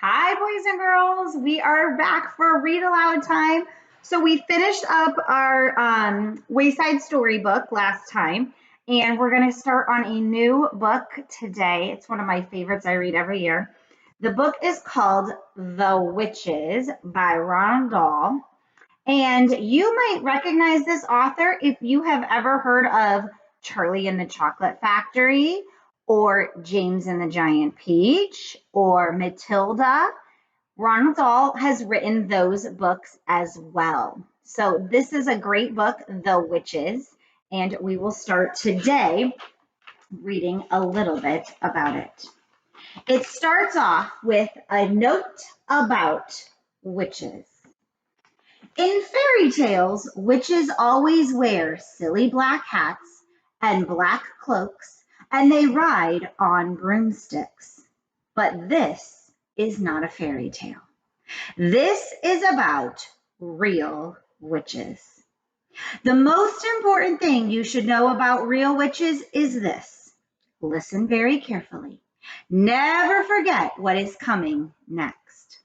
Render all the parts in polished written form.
Hi, boys and girls. We are back for read aloud time. So we finished up our Wayside Storybook last time, and we're going to start on a new book today. It's one of my favorites I read every year. The book is called The Witches by Ronald Dahl. And you might recognize this author if you have ever heard of Charlie and the Chocolate Factory or James and the Giant Peach or Matilda. Ronald Dahl has written those books as well. So this is a great book, The Witches, and we will start today reading a little bit about it. It starts off with a note about witches. In fairy tales, witches always wear silly black hats and black cloaks, and they ride on broomsticks. But this is not a fairy tale. This is about real witches. The most important thing you should know about real witches is this. Listen very carefully. Never forget what is coming next.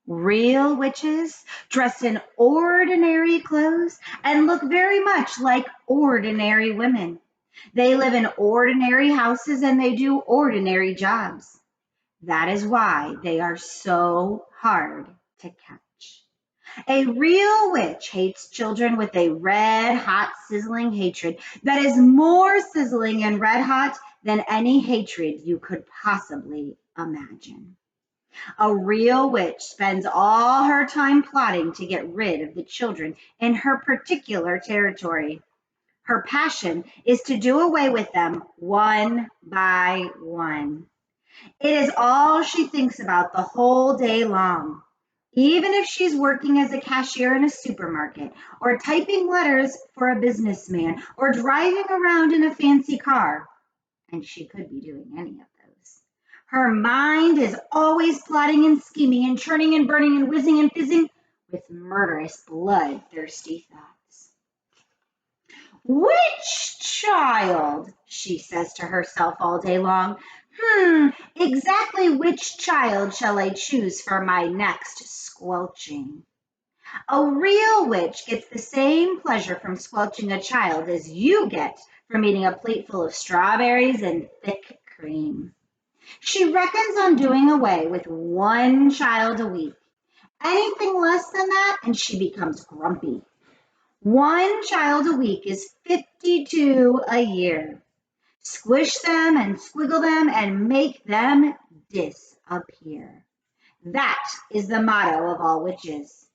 Real witches dress in ordinary clothes and look very much like ordinary women. They live in ordinary houses and they do ordinary jobs. That is why they are so hard to catch. A real witch hates children with a red hot sizzling hatred that is more sizzling and red hot than any hatred you could possibly imagine. A real witch spends all her time plotting to get rid of the children in her particular territory. Her passion is to do away with them one by one. It is all she thinks about the whole day long. Even if she's working as a cashier in a supermarket, or typing letters for a businessman, or driving around in a fancy car, and she could be doing any of those. Her mind is always plotting and scheming and churning and burning and whizzing and fizzing with murderous, bloodthirsty thoughts. Which child, she says to herself all day long, exactly which child shall I choose for my next squelching? A real witch gets the same pleasure from squelching a child as you get from eating a plate full of strawberries and thick cream. She reckons on doing away with one child a week. Anything less than that, and she becomes grumpy. One child a week is 52 a year. Squish them and squiggle them and make them disappear. That is the motto of all witches.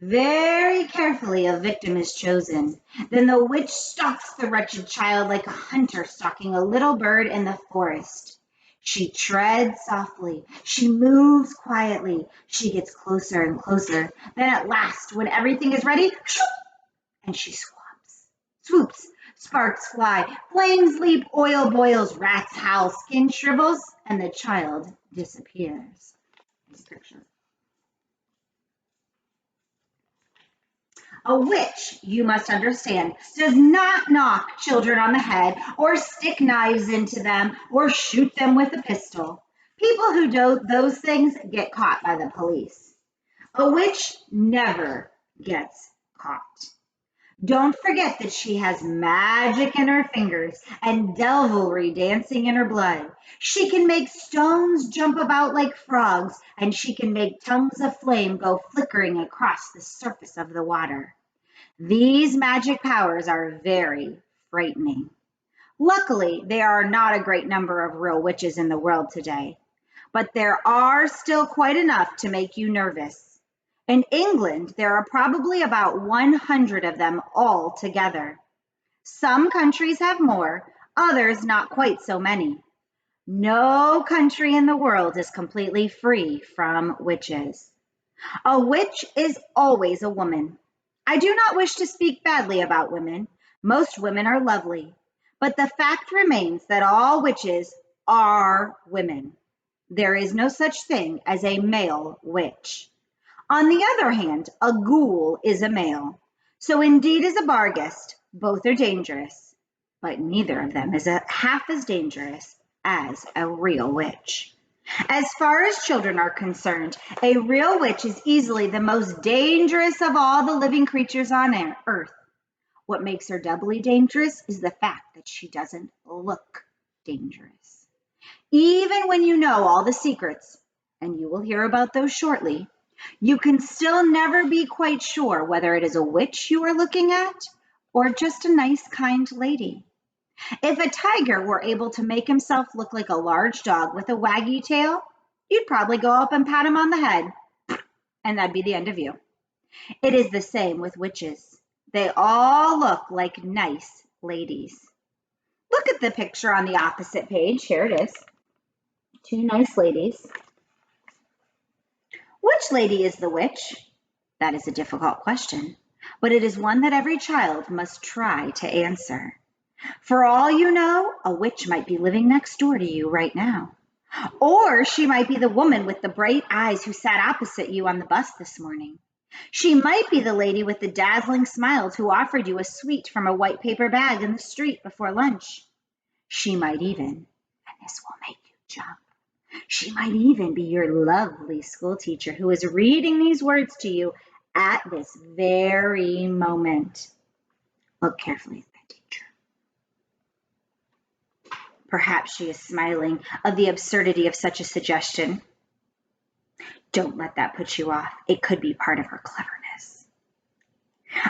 Very carefully a victim is chosen. Then the witch stalks the wretched child like a hunter stalking a little bird in the forest. She treads softly. She moves quietly. She gets closer and closer. Then at last, when everything is ready, and she swoops, sparks fly, flames leap, oil boils, rats howl, skin shrivels, and the child disappears. This picture. A witch, you must understand, does not knock children on the head or stick knives into them or shoot them with a pistol. People who do those things get caught by the police. A witch never gets caught. Don't forget that she has magic in her fingers and devilry dancing in her blood. She can make stones jump about like frogs, and she can make tongues of flame go flickering across the surface of the water. These magic powers are very frightening. Luckily, there are not a great number of real witches in the world today, but there are still quite enough to make you nervous. In England, there are probably about 100 of them all together. Some countries have more, others not quite so many. No country in the world is completely free from witches. A witch is always a woman. I do not wish to speak badly about women. Most women are lovely. But the fact remains that all witches are women. There is no such thing as a male witch. On the other hand, a ghoul is a male. So indeed is a Barghest. Both are dangerous, but neither of them is half as dangerous as a real witch. As far as children are concerned, a real witch is easily the most dangerous of all the living creatures on earth. What makes her doubly dangerous is the fact that she doesn't look dangerous. Even when you know all the secrets, and you will hear about those shortly, you can still never be quite sure whether it is a witch you are looking at or just a nice, kind lady. If a tiger were able to make himself look like a large dog with a waggy tail, you'd probably go up and pat him on the head, and that'd be the end of you. It is the same with witches. They all look like nice ladies. Look at the picture on the opposite page. Here it is. Two nice ladies. Which lady is the witch? That is a difficult question, but it is one that every child must try to answer. For all you know, a witch might be living next door to you right now. Or she might be the woman with the bright eyes who sat opposite you on the bus this morning. She might be the lady with the dazzling smiles who offered you a sweet from a white paper bag in the street before lunch. She might even, and this will make you jump, she might even be your lovely school teacher who is reading these words to you at this very moment. Look carefully at that teacher. Perhaps she is smiling of the absurdity of such a suggestion. Don't let that put you off. It could be part of her cleverness.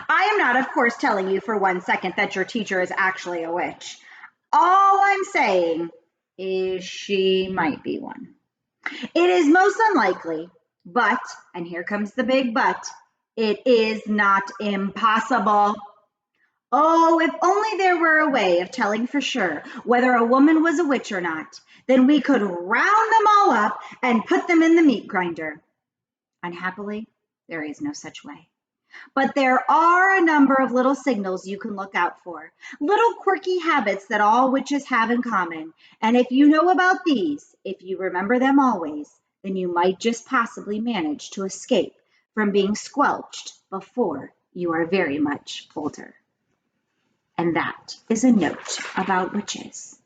I am not, of course, telling you for 1 second that your teacher is actually a witch. All I'm saying is she might be one. It is most unlikely, but, and here comes the big but, it is not impossible. Oh, if only there were a way of telling for sure whether a woman was a witch or not, then we could round them all up and put them in the meat grinder. Unhappily, there is no such way. But there are a number of little signals you can look out for, little quirky habits that all witches have in common. And if you know about these, if you remember them always, then you might just possibly manage to escape from being squelched before you are very much older. And that is a note about witches.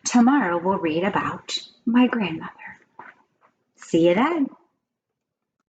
Tomorrow we'll read about my grandmother. See you then.